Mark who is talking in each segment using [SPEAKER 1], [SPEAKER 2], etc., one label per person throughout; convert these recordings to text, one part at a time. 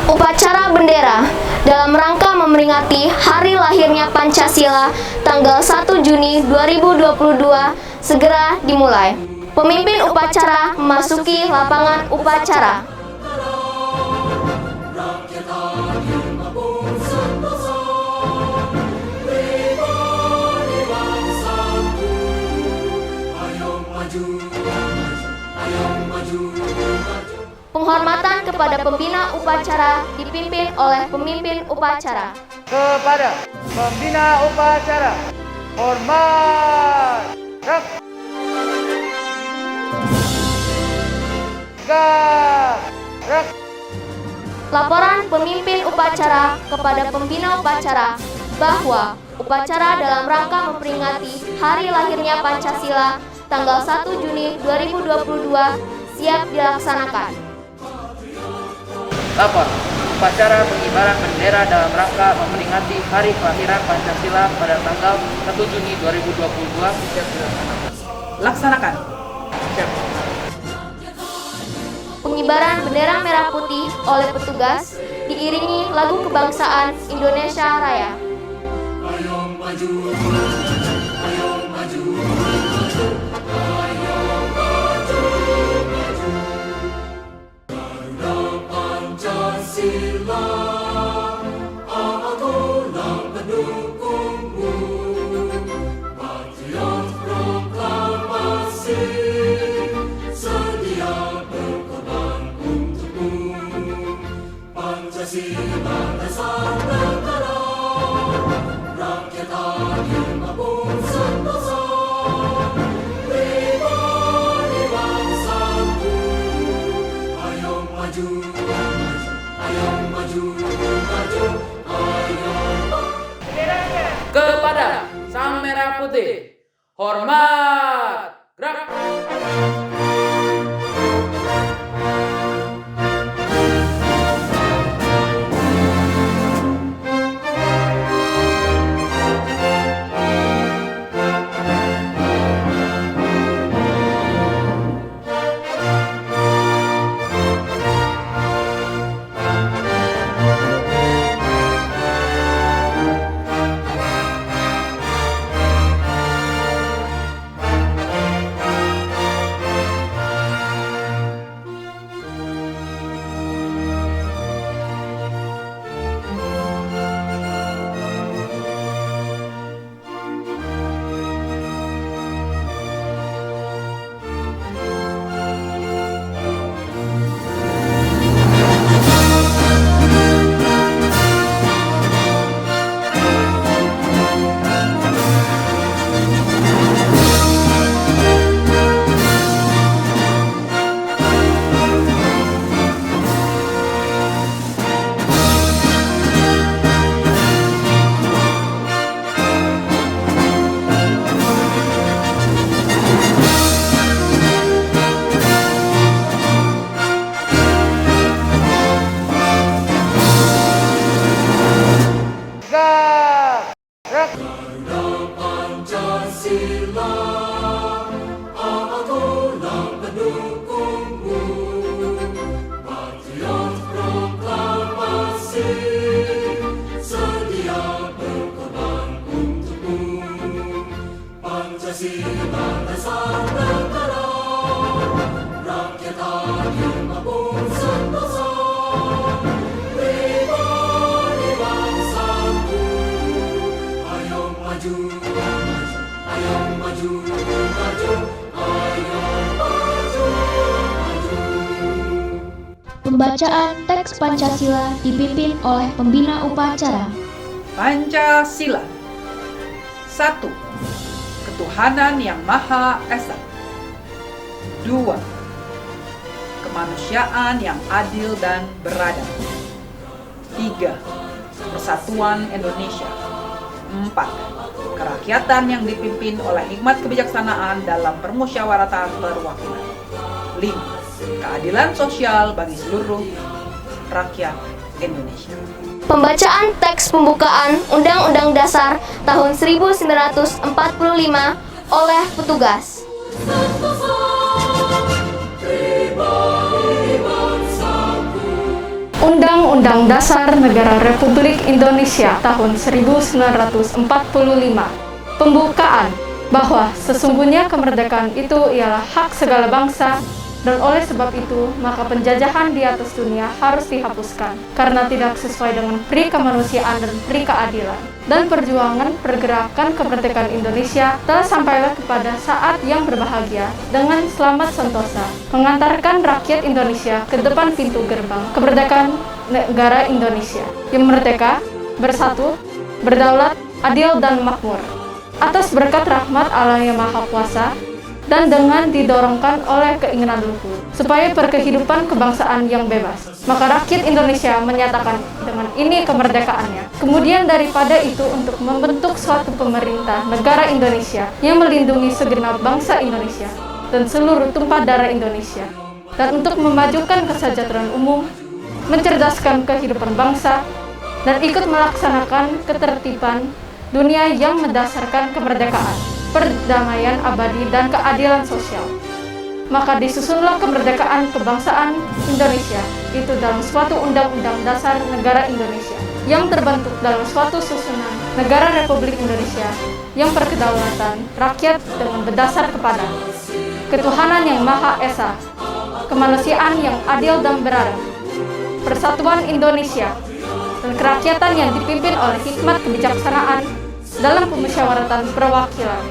[SPEAKER 1] Upacara bendera dalam rangka memperingati hari lahirnya Pancasila tanggal 1 Juni 2022 segera dimulai. Pemimpin upacara memasuki lapangan upacara. Penghormatan kepada pembina upacara dipimpin oleh pemimpin upacara.
[SPEAKER 2] Kepada pembina upacara, hormat. Gerak.
[SPEAKER 1] Laporan pemimpin upacara kepada pembina upacara bahwa upacara dalam rangka memperingati hari lahirnya Pancasila tanggal 1 Juni 2022 siap dilaksanakan.
[SPEAKER 2] Lapor, upacara pengibaran bendera dalam rangka memperingati hari kelahiran Pancasila pada tanggal 1 Juni 2022 siap dilaksanakan. Laksanakan. Siap.
[SPEAKER 1] Pengibaran bendera merah putih oleh petugas diiringi lagu kebangsaan Indonesia Raya.
[SPEAKER 3] Ayo maju, ayo maju, maju, ayo maju, maju. Garuda Pancasila, akulah pendukungmu. Patriot proklamasi, sedia berkorban untukmu. Pancasila dasar negara. Rakyat adil maupun sentosa, pribadi bangsaku. Ayo maju, ayo maju, maju, ayo maju.
[SPEAKER 2] Kepada Sang Merah Putih, hormat. Gerak.
[SPEAKER 3] Garuda Pancasila, akulah pendukungmu. Patriot proklamasi, sedia berkorban untukmu. Pancasila dasar negara, rakyat adil maupun sentosa, pribadi bangsaku. Ayo maju, ayo maju, maju, ayo maju, maju.
[SPEAKER 1] Pembacaan teks Pancasila dipimpin oleh pembina upacara.
[SPEAKER 4] Pancasila. 1. Ketuhanan yang Maha Esa. 2. Kemanusiaan yang adil dan beradab. 3. Persatuan Indonesia. 4. Kerakyatan yang dipimpin oleh hikmat kebijaksanaan dalam permusyawaratan perwakilan. 5. Keadilan sosial bagi seluruh rakyat Indonesia.
[SPEAKER 1] Pembacaan teks pembukaan Undang-Undang Dasar tahun 1945 oleh petugas.
[SPEAKER 5] Undang-Undang Dasar Negara Republik Indonesia tahun 1945. Pembukaan bahwa sesungguhnya kemerdekaan itu ialah hak segala bangsa, dan oleh sebab itu maka penjajahan di atas dunia harus dihapuskan karena tidak sesuai dengan pri kemanusiaan dan pri keadilan. Dan perjuangan pergerakan kemerdekaan Indonesia telah sampailah kepada saat yang berbahagia dengan selamat sentosa, mengantarkan rakyat Indonesia ke depan pintu gerbang kemerdekaan negara Indonesia yang merdeka, bersatu, berdaulat, adil dan makmur. Atas berkat rahmat Allah yang Maha Kuasa dan dengan didorongkan oleh keinginan luhur supaya berkehidupan kebangsaan yang bebas, maka rakyat Indonesia menyatakan dengan ini kemerdekaannya. Kemudian daripada itu untuk membentuk suatu pemerintah negara Indonesia yang melindungi segenap bangsa Indonesia dan seluruh tumpah darah Indonesia, dan untuk memajukan kesejahteraan umum, mencerdaskan kehidupan bangsa, dan ikut melaksanakan ketertiban dunia yang mendasarkan kemerdekaan, perdamaian abadi dan keadilan sosial. Maka disusunlah kemerdekaan kebangsaan Indonesia itu dalam suatu Undang-Undang Dasar Negara Indonesia yang terbentuk dalam suatu susunan Negara Republik Indonesia yang berkedaulatan rakyat dengan berdasar kepada ketuhanan yang Maha Esa, kemanusiaan yang adil dan beradab, persatuan Indonesia, dan kerakyatan yang dipimpin oleh hikmat kebijaksanaan dalam pemusyawaratan perwakilan,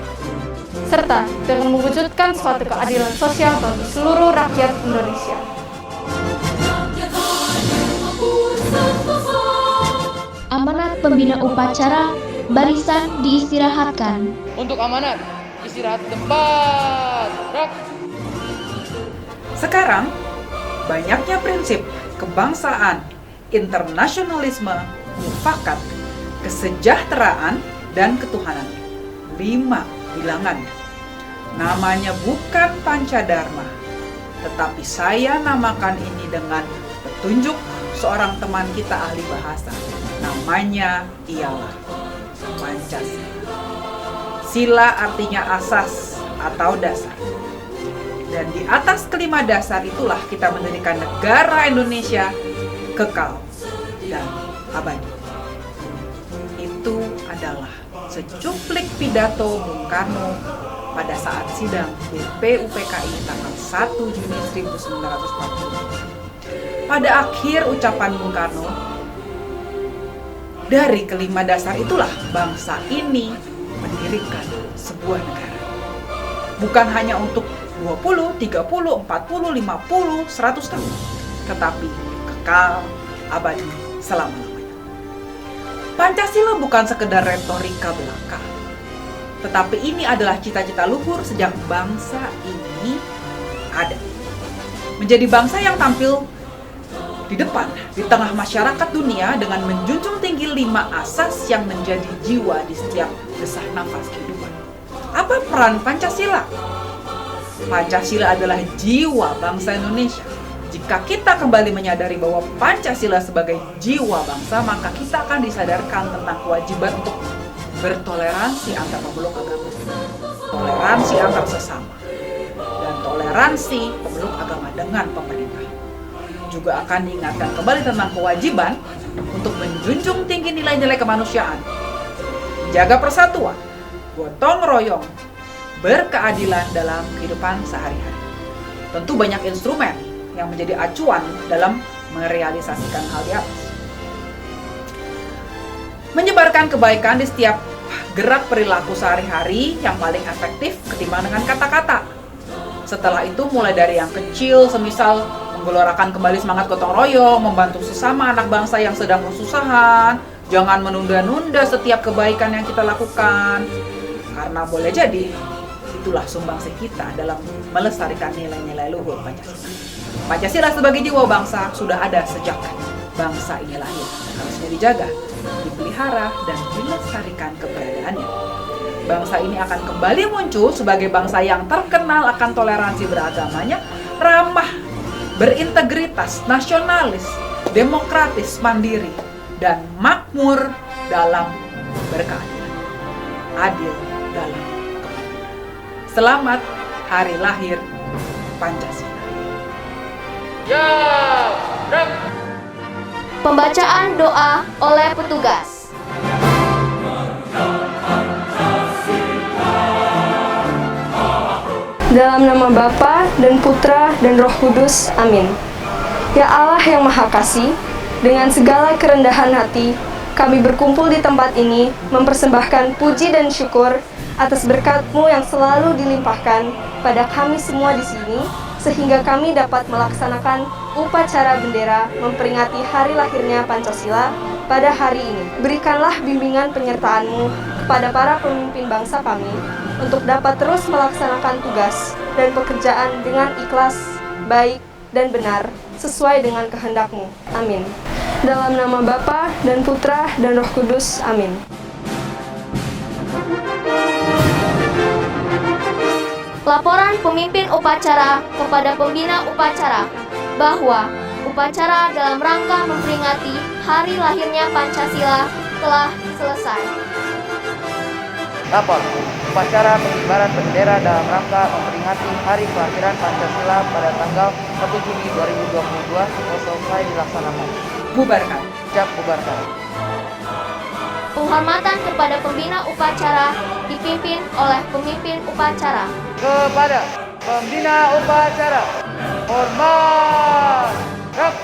[SPEAKER 5] serta dengan mewujudkan suatu keadilan sosial bagi seluruh rakyat Indonesia.
[SPEAKER 1] Amanat pembina upacara, barisan diistirahatkan.
[SPEAKER 2] Untuk amanat, istirahat tempat. Gerak.
[SPEAKER 4] Sekarang, banyaknya prinsip kebangsaan, internasionalisme, mufakat, kesejahteraan, dan ketuhanan. 5 bilangannya. Namanya bukan Pancadharma, tetapi saya namakan ini dengan petunjuk seorang teman kita ahli bahasa. Namanya ialah Pancasila. Sila artinya asas atau dasar. Dan di atas kelima dasar itulah kita mendirikan negara Indonesia kekal dan abadi. Itu adalah secuplik pidato Bung Karno pada saat sidang BPUPKI tanggal 1 Juni 1940. Pada akhir ucapan Bung Karno, dari kelima dasar itulah bangsa ini mendirikan sebuah negara. Bukan hanya untuk 20, 30, 40, 50, 100 tahun, tetapi kekal, abadi, selama-lamanya. Pancasila bukan sekedar retorika belaka, tetapi ini adalah cita-cita luhur sejak bangsa ini ada. Menjadi bangsa yang tampil di depan, di tengah masyarakat dunia dengan menjunjung tinggi 5 asas yang menjadi jiwa di setiap desah nafas kehidupan. Apa peran Pancasila? Pancasila adalah jiwa bangsa Indonesia. Jika kita kembali menyadari bahwa Pancasila sebagai jiwa bangsa, maka kita akan disadarkan tentang kewajiban untuk bertoleransi antar pemeluk agama, toleransi antar sesama, dan toleransi pemeluk agama dengan pemerintah. Juga akan diingatkan kembali tentang kewajiban untuk menjunjung tinggi nilai-nilai kemanusiaan, menjaga persatuan, gotong royong, berkeadilan dalam kehidupan sehari-hari. Tentu banyak instrumen yang menjadi acuan dalam merealisasikan hal di atas. Menyebarkan kebaikan di setiap gerak perilaku sehari-hari yang paling efektif ketimbang dengan kata-kata. Setelah itu mulai dari yang kecil, semisal menggelorakan kembali semangat gotong royong, membantu sesama anak bangsa yang sedang kesusahan, jangan menunda-nunda setiap kebaikan yang kita lakukan, karena boleh jadi itulah sumbangsi kita dalam melestarikan nilai-nilai luhur Pancasila. Pancasila sebagai jiwa bangsa sudah ada sejak bangsa ini lahir, harusnya dijaga dipelihara, dan dilestarikan keberadaannya. Bangsa ini akan kembali muncul sebagai bangsa yang terkenal akan toleransi beragamanya, ramah, berintegritas, nasionalis, demokratis, mandiri, dan makmur dalam berkeadilan, adil dalam kemakmuran. Selamat Hari Lahir Pancasila.
[SPEAKER 2] Ya, gerak.
[SPEAKER 1] Pembacaan doa oleh petugas.
[SPEAKER 5] Dalam nama Bapa dan Putra dan Roh Kudus. Amin. Ya Allah yang Maha Kasih, dengan segala kerendahan hati, kami berkumpul di tempat ini mempersembahkan puji dan syukur atas berkat-Mu yang selalu dilimpahkan pada kami semua di sini, sehingga kami dapat melaksanakan upacara bendera memperingati hari lahirnya Pancasila pada hari ini. Berikanlah bimbingan penyertaan-Mu kepada para pemimpin bangsa kami untuk dapat terus melaksanakan tugas dan pekerjaan dengan ikhlas, baik, dan benar sesuai dengan kehendak-Mu. Amin. Dalam nama Bapa dan Putra dan Roh Kudus. Amin.
[SPEAKER 1] Laporan pemimpin upacara kepada pembina upacara bahwa upacara dalam rangka memperingati hari lahirnya Pancasila telah selesai.
[SPEAKER 2] Lapor, upacara pengibaran bendera dalam rangka memperingati hari kelahiran Pancasila pada tanggal 1 Juni 2022 selesai dilaksanakan.
[SPEAKER 4] Bubarkan.
[SPEAKER 2] Siap bubarkan.
[SPEAKER 1] Penghormatan kepada pembina upacara dipimpin oleh pemimpin upacara.
[SPEAKER 2] Kepada pembina upacara, hormat. Gerak.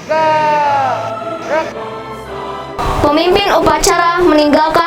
[SPEAKER 2] Gerak.
[SPEAKER 1] Pemimpin upacara meninggalkan